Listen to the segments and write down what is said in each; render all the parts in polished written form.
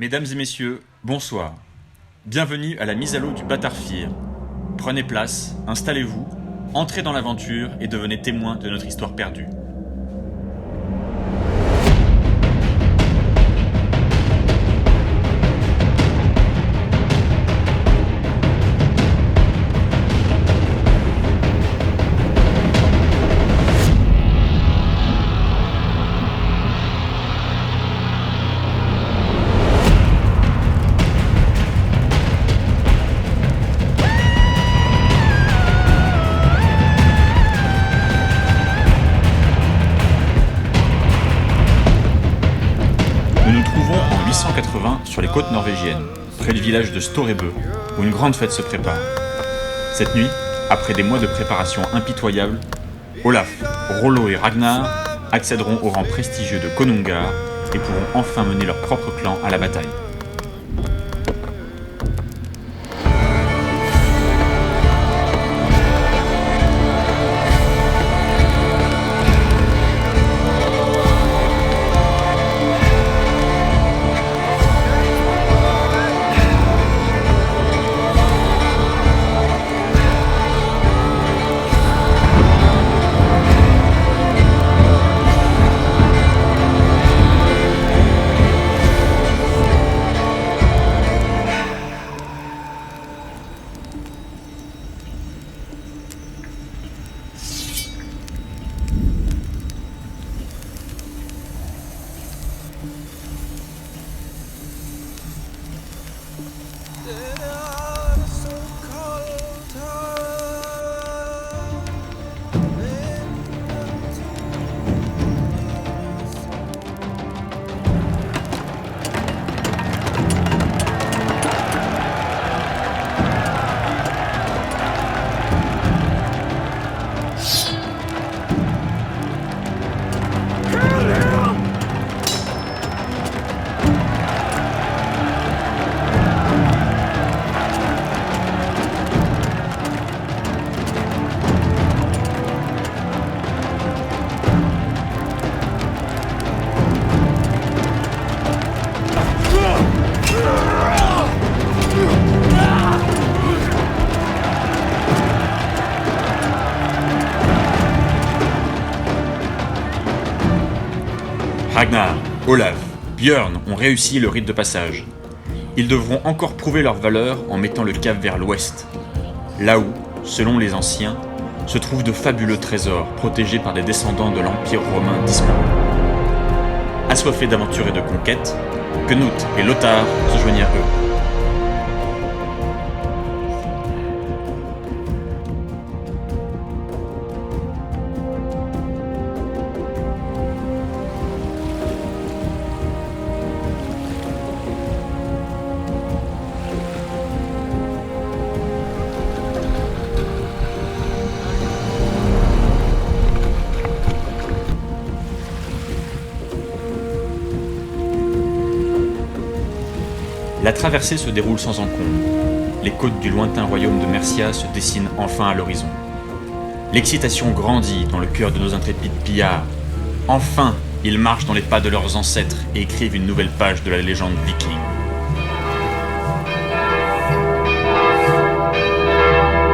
Mesdames et messieurs, bonsoir. Bienvenue à la mise à l'eau du Batarfir. Prenez place, installez-vous, entrez dans l'aventure et devenez témoins de notre histoire perdue. Nous nous trouvons en 880 sur les côtes norvégiennes, près du village de Storebø, où une grande fête se prépare. Cette nuit, après des mois de préparation impitoyable, Olaf, Rollo et Ragnar accéderont au rang prestigieux de Konungar et pourront enfin mener leur propre clan à la bataille. Ragnar, Olaf, Björn ont réussi le rite de passage. Ils devront encore prouver leur valeur en mettant le cap vers l'ouest, là où, selon les anciens, se trouvent de fabuleux trésors protégés par des descendants de l'Empire romain disparu. Assoiffés d'aventure et de conquête, Knut et Lothar se joignent à eux. La traversée se déroule sans encombre. Les côtes du lointain royaume de Mercia se dessinent enfin à l'horizon. L'excitation grandit dans le cœur de nos intrépides pillards. Enfin, ils marchent dans les pas de leurs ancêtres et écrivent une nouvelle page de la légende viking.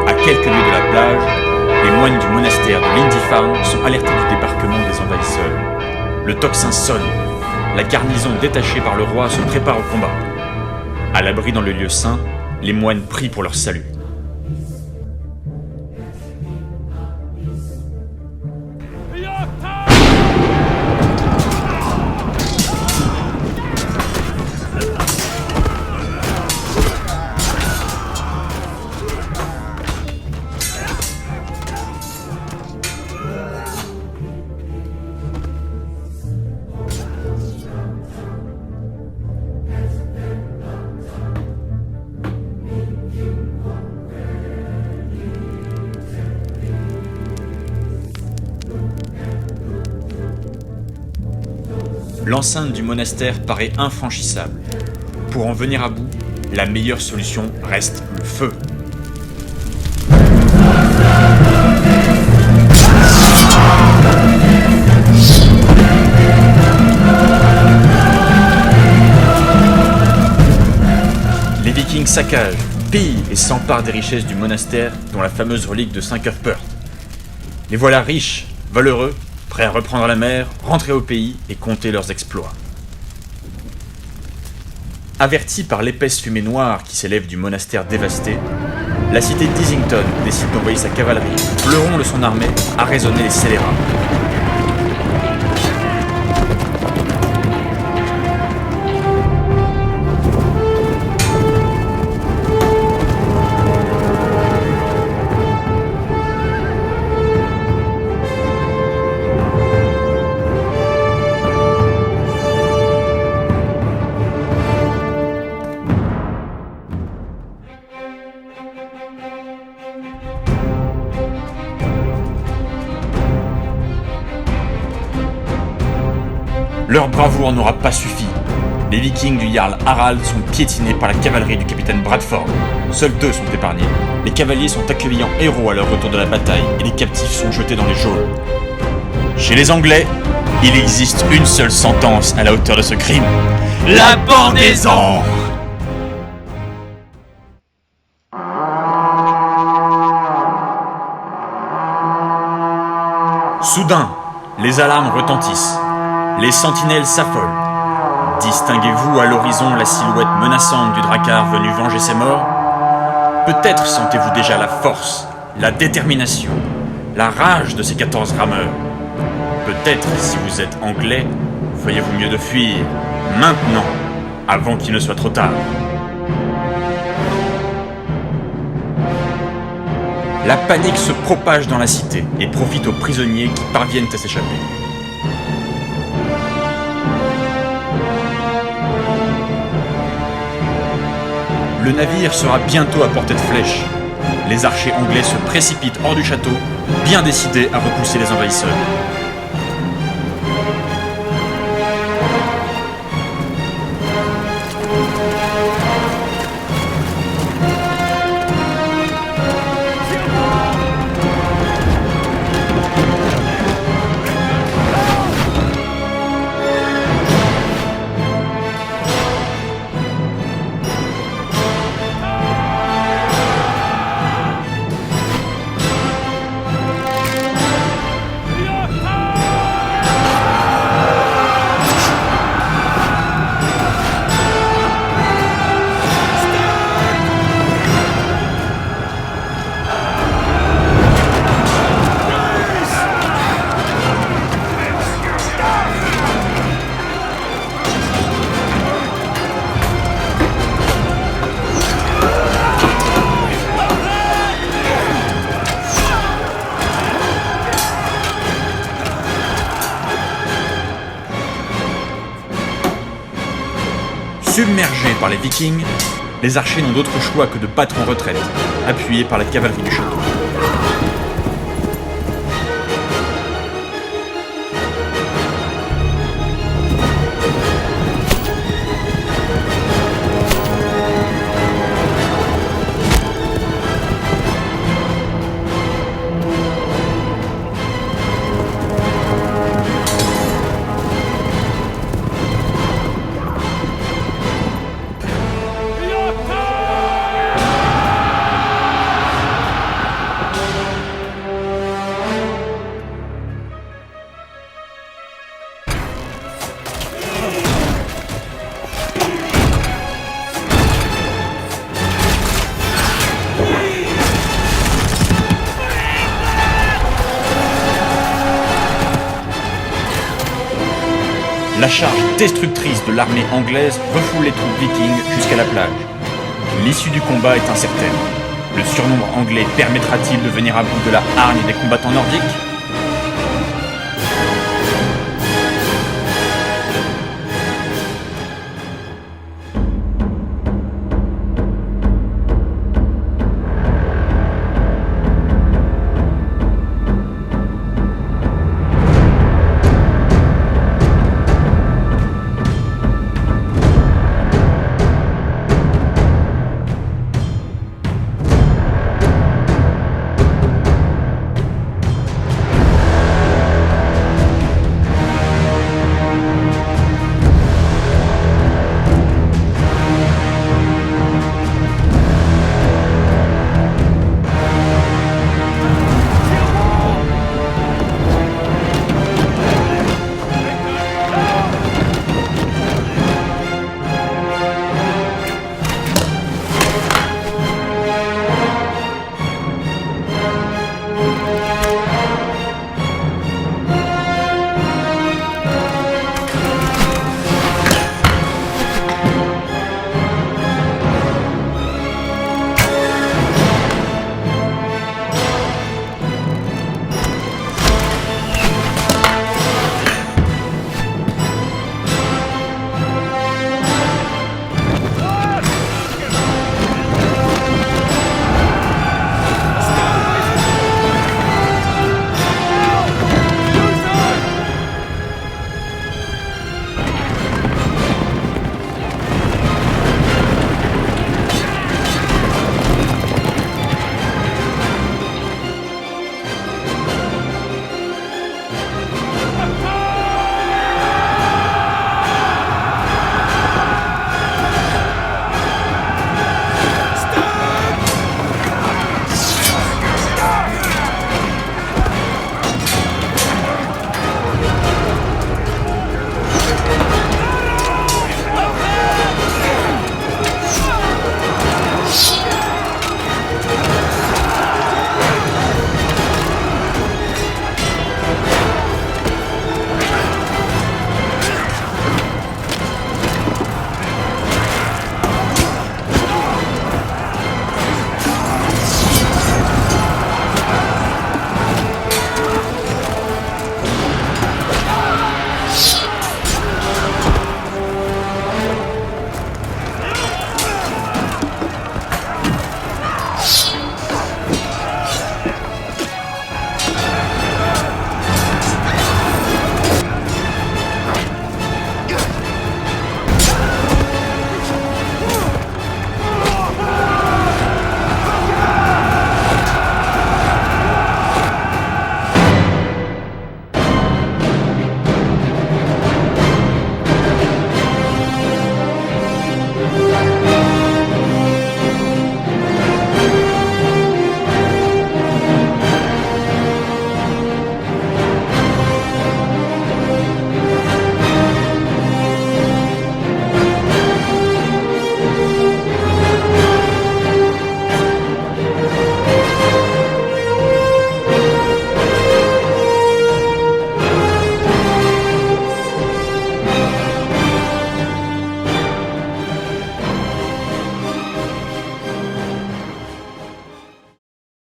À quelques lieues de la plage, les moines du monastère de Lindisfarne sont alertés du débarquement des envahisseurs. Le tocsin sonne. La garnison détachée par le roi se prépare au combat. À l'abri dans le lieu saint, les moines prient pour leur salut. L'enceinte du monastère paraît infranchissable. Pour en venir à bout, la meilleure solution reste le feu. saccagent, pillent et s'emparent des richesses du monastère, dont la fameuse relique de Saint-Cuthbert. Les voilà riches, valeureux, prêts à reprendre la mer, rentrer au pays et compter leurs exploits. Avertis par l'épaisse fumée noire qui s'élève du monastère dévasté, la cité d'Easington décide d'envoyer sa cavalerie, fleuron de son armée, à raisonner les scélérats. Leur bravoure n'aura pas suffi. Les Vikings du Jarl Harald sont piétinés par la cavalerie du capitaine Bradford. Seuls 2 sont épargnés. Les cavaliers sont accueillis en héros à leur retour de la bataille et les captifs sont jetés dans les geôles. Chez les Anglais, il existe une seule sentence à la hauteur de ce crime. La pendaison! Soudain, les alarmes retentissent. Les sentinelles s'affolent. Distinguez-vous à l'horizon la silhouette menaçante du Drakkar venu venger ses morts? Peut-être sentez-vous déjà la force, la détermination, la rage de ces 14 rameurs. Peut-être, si vous êtes anglais, feriez-vous mieux de fuir, maintenant, avant qu'il ne soit trop tard. La panique se propage dans la cité et profite aux prisonniers qui parviennent à s'échapper. Le navire sera bientôt à portée de flèche. Les archers anglais se précipitent hors du château, bien décidés à repousser les envahisseurs. Submergés par les Vikings, les archers n'ont d'autre choix que de battre en retraite, appuyés par la cavalerie du château. La charge destructrice de l'armée anglaise refoule les troupes vikings jusqu'à la plage. L'issue du combat est incertaine. Le surnombre anglais permettra-t-il de venir à bout de la hargne des combattants nordiques?